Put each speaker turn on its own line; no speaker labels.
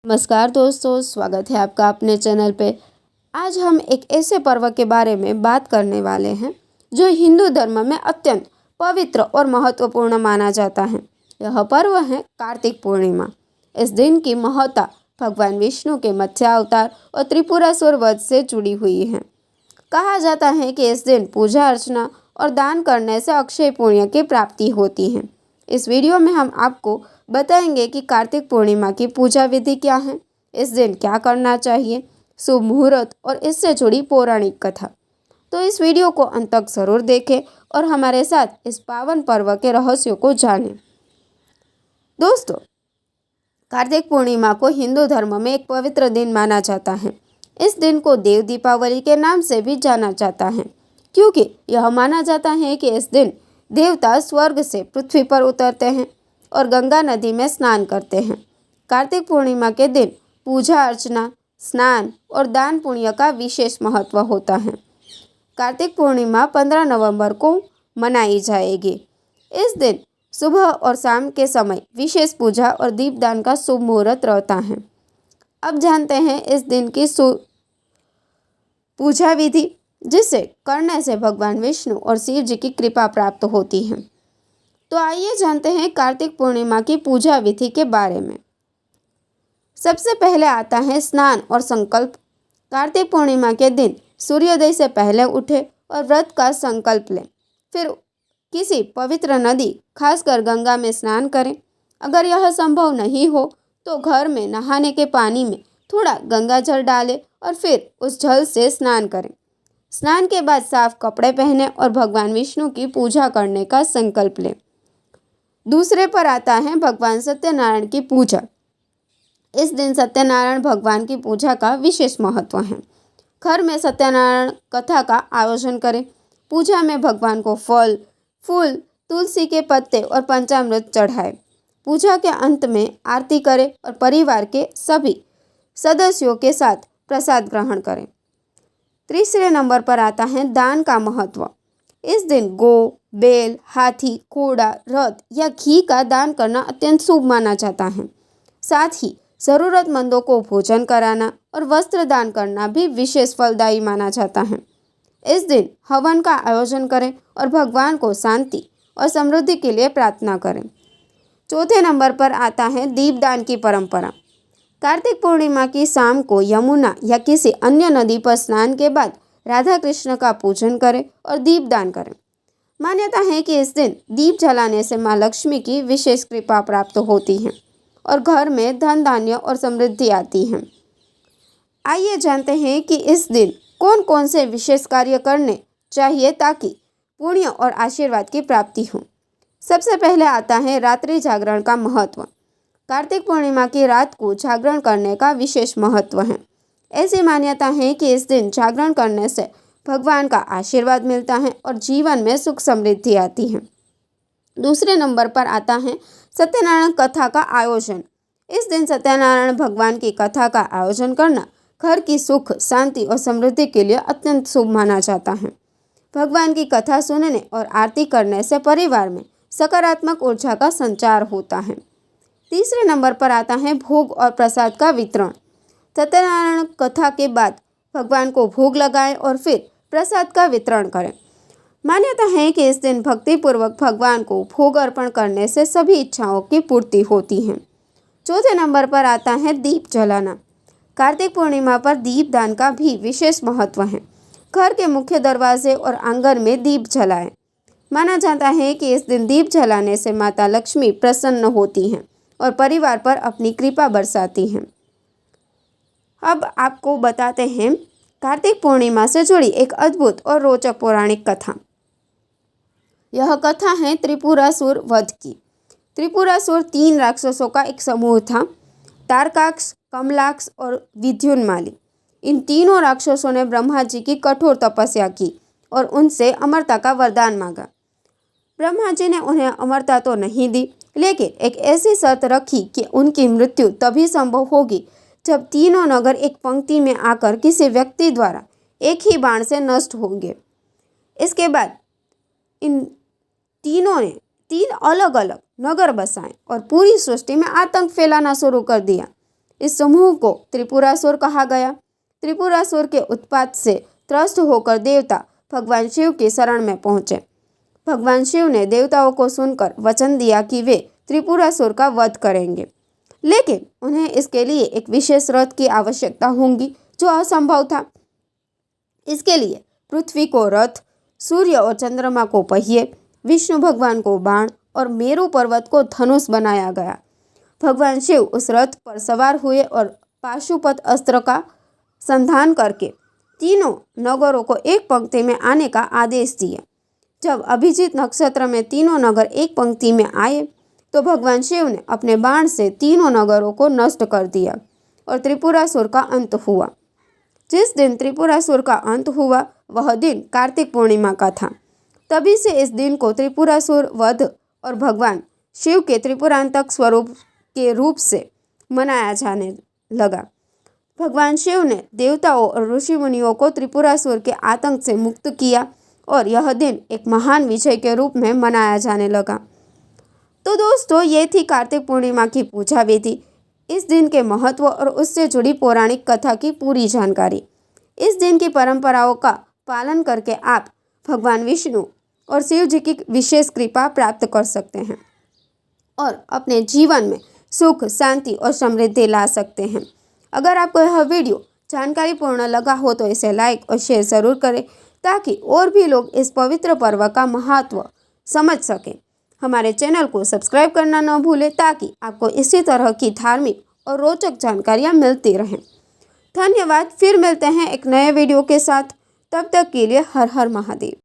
नमस्कार दोस्तों, स्वागत है आपका अपने चैनल पे। आज हम एक ऐसे पर्व के बारे में बात करने वाले हैं जो हिंदू धर्म में अत्यंत पवित्र और महत्वपूर्ण माना जाता है। यह पर्व है कार्तिक पूर्णिमा। इस दिन की महत्ता भगवान विष्णु के मत्स्य अवतार और त्रिपुरासुर वध से जुड़ी हुई है। कहा जाता है कि इस दिन पूजा अर्चना और दान करने से अक्षय पुण्य की प्राप्ति होती है। इस वीडियो में हम आपको बताएंगे कि कार्तिक पूर्णिमा की पूजा विधि क्या है, इस दिन क्या करना चाहिए, शुभ मुहूर्त और इससे जुड़ी पौराणिक कथा। तो इस वीडियो को अंत तक जरूर देखें और हमारे साथ इस पावन पर्व के रहस्यों को जानें। दोस्तों, कार्तिक पूर्णिमा को हिंदू धर्म में एक पवित्र दिन माना जाता है। इस दिन को देव दीपावली के नाम से भी जाना जाता है, क्योंकि यह माना जाता है कि इस दिन देवता स्वर्ग से पृथ्वी पर उतरते हैं और गंगा नदी में स्नान करते हैं। कार्तिक पूर्णिमा के दिन पूजा अर्चना, स्नान और दान पुण्य का विशेष महत्व होता है। कार्तिक पूर्णिमा 15 नवंबर को मनाई जाएगी। इस दिन सुबह और शाम के समय विशेष पूजा और दीपदान का शुभ मुहूर्त रहता है। अब जानते हैं इस दिन की पूजा विधि, जिसे करने से भगवान विष्णु और शिव जी की कृपा प्राप्त होती है। तो आइए जानते हैं कार्तिक पूर्णिमा की पूजा विधि के बारे में। सबसे पहले आता है स्नान और संकल्प। कार्तिक पूर्णिमा के दिन सूर्योदय से पहले उठे और व्रत का संकल्प लें। फिर किसी पवित्र नदी, खासकर गंगा में स्नान करें। अगर यह संभव नहीं हो तो घर में नहाने के पानी में थोड़ा गंगा जल डालें और फिर उस जल से स्नान करें। स्नान के बाद साफ कपड़े पहने और भगवान विष्णु की पूजा करने का संकल्प लें। दूसरे पर आता है भगवान सत्यनारायण की पूजा। इस दिन सत्यनारायण भगवान की पूजा का विशेष महत्व है। घर में सत्यनारायण कथा का आयोजन करें। पूजा में भगवान को फल, फूल, तुलसी के पत्ते और पंचामृत चढ़ाएं। पूजा के अंत में आरती करें और परिवार के सभी सदस्यों के साथ प्रसाद ग्रहण करें। तीसरे नंबर पर आता है दान का महत्व। इस दिन गौ, बैल, हाथी, घोड़ा, रथ या घी का दान करना अत्यंत शुभ माना जाता है। साथ ही ज़रूरतमंदों को भोजन कराना और वस्त्र दान करना भी विशेष फलदायी माना जाता है। इस दिन हवन का आयोजन करें और भगवान को शांति और समृद्धि के लिए प्रार्थना करें। चौथे नंबर पर आता है दीपदान की परंपरा। कार्तिक पूर्णिमा की शाम को यमुना या किसी अन्य नदी पर स्नान के बाद राधा कृष्ण का पूजन करें और दीपदान करें। मान्यता है कि इस दिन दीप जलाने से माँ लक्ष्मी की विशेष कृपा प्राप्त होती है और घर में धन धान्य और समृद्धि आती है। आइए जानते हैं कि इस दिन कौन कौन से विशेष कार्य करने चाहिए ताकि पुण्य और आशीर्वाद की प्राप्ति हो। सबसे पहले आता है रात्रि जागरण का महत्व। कार्तिक पूर्णिमा की रात को जागरण करने का विशेष महत्व है। ऐसी मान्यता है कि इस दिन जागरण करने से भगवान का आशीर्वाद मिलता है और जीवन में सुख समृद्धि आती है। दूसरे नंबर पर आता है सत्यनारायण कथा का आयोजन। इस दिन सत्यनारायण भगवान की कथा का आयोजन करना घर की सुख, शांति और समृद्धि के लिए अत्यंत शुभ माना जाता है। भगवान की कथा सुनने और आरती करने से परिवार में सकारात्मक ऊर्जा का संचार होता है। तीसरे नंबर पर आता है भोग और प्रसाद का वितरण। सत्यनारायण कथा के बाद भगवान को भोग लगाएं और फिर प्रसाद का वितरण करें। मान्यता है कि इस दिन भक्तिपूर्वक भगवान को भोग अर्पण करने से सभी इच्छाओं की पूर्ति होती है। चौथे नंबर पर आता है दीप जलाना। कार्तिक पूर्णिमा पर दीपदान का भी विशेष महत्व है। घर के मुख्य दरवाजे और आंगन में दीप जलाएं। माना जाता है कि इस दिन दीप जलाने से माता लक्ष्मी प्रसन्न होती हैं और परिवार पर अपनी कृपा बरसाती हैं। अब आपको बताते हैं कार्तिक पूर्णिमा से जुड़ी एक अद्भुत और रोचक पौराणिक कथा। यह कथा है त्रिपुरासुर वध की। त्रिपुरासुर 3 राक्षसों का एक समूह था। तारकाक्ष, कमलाक्ष और विद्युन्माली। इन तीनों राक्षसों ने ब्रह्मा जी की कठोर तपस्या की और उनसे अमरता का वरदान मांगा। ब्रह्मा जी ने उन्हें अमरता तो नहीं दी, लेकिन एक ऐसी शर्त रखी कि उनकी मृत्यु तभी संभव होगी जब तीनों नगर एक पंक्ति में आकर किसी व्यक्ति द्वारा एक ही बाण से नष्ट होंगे। इसके बाद इन तीनों ने 3 अलग अलग नगर बसाए और पूरी सृष्टि में आतंक फैलाना शुरू कर दिया। इस समूह को त्रिपुरासुर कहा गया। त्रिपुरासुर के उत्पात से त्रस्त होकर देवता भगवान शिव की शरण में पहुंचे। भगवान शिव ने देवताओं को सुनकर वचन दिया कि वे त्रिपुरासुर का वध करेंगे, लेकिन उन्हें इसके लिए एक विशेष रथ की आवश्यकता होगी जो असंभव था। इसके लिए पृथ्वी को रथ, सूर्य और चंद्रमा को पहिए, विष्णु भगवान को बाण और मेरु पर्वत को धनुष बनाया गया। भगवान शिव उस रथ पर सवार हुए और पाशुपत अस्त्र का संधान करके तीनों नगरों को एक पंक्ति में आने का आदेश दिया। जब अभिजीत नक्षत्र में तीनों नगर एक पंक्ति में आए तो भगवान शिव ने अपने बाण से तीनों नगरों को नष्ट कर दिया और त्रिपुरासुर का अंत हुआ। जिस दिन त्रिपुरासुर का अंत हुआ वह दिन कार्तिक पूर्णिमा का था। तभी से इस दिन को त्रिपुरासुर वध और भगवान शिव के त्रिपुरांतक स्वरूप के रूप से मनाया जाने लगा। भगवान शिव ने देवताओं और ऋषि मुनियों को त्रिपुरासुर के आतंक से मुक्त किया और यह दिन एक महान विजय के रूप में मनाया जाने लगा। तो दोस्तों, ये थी कार्तिक पूर्णिमा की पूजा विधि, इस दिन के महत्व और उससे जुड़ी पौराणिक कथा की पूरी जानकारी। इस दिन की परंपराओं का पालन करके आप भगवान विष्णु और शिव जी की विशेष कृपा प्राप्त कर सकते हैं और अपने जीवन में सुख, शांति और समृद्धि ला सकते हैं। अगर आपको यह वीडियो जानकारीपूर्ण लगा हो तो इसे लाइक और शेयर ज़रूर करें ताकि और भी लोग इस पवित्र पर्व का महत्व समझ सकें। हमारे चैनल को सब्सक्राइब करना न भूलें ताकि आपको इसी तरह की धार्मिक और रोचक जानकारियाँ मिलती रहें। धन्यवाद। फिर मिलते हैं एक नए वीडियो के साथ। तब तक के लिए हर हर महादेव।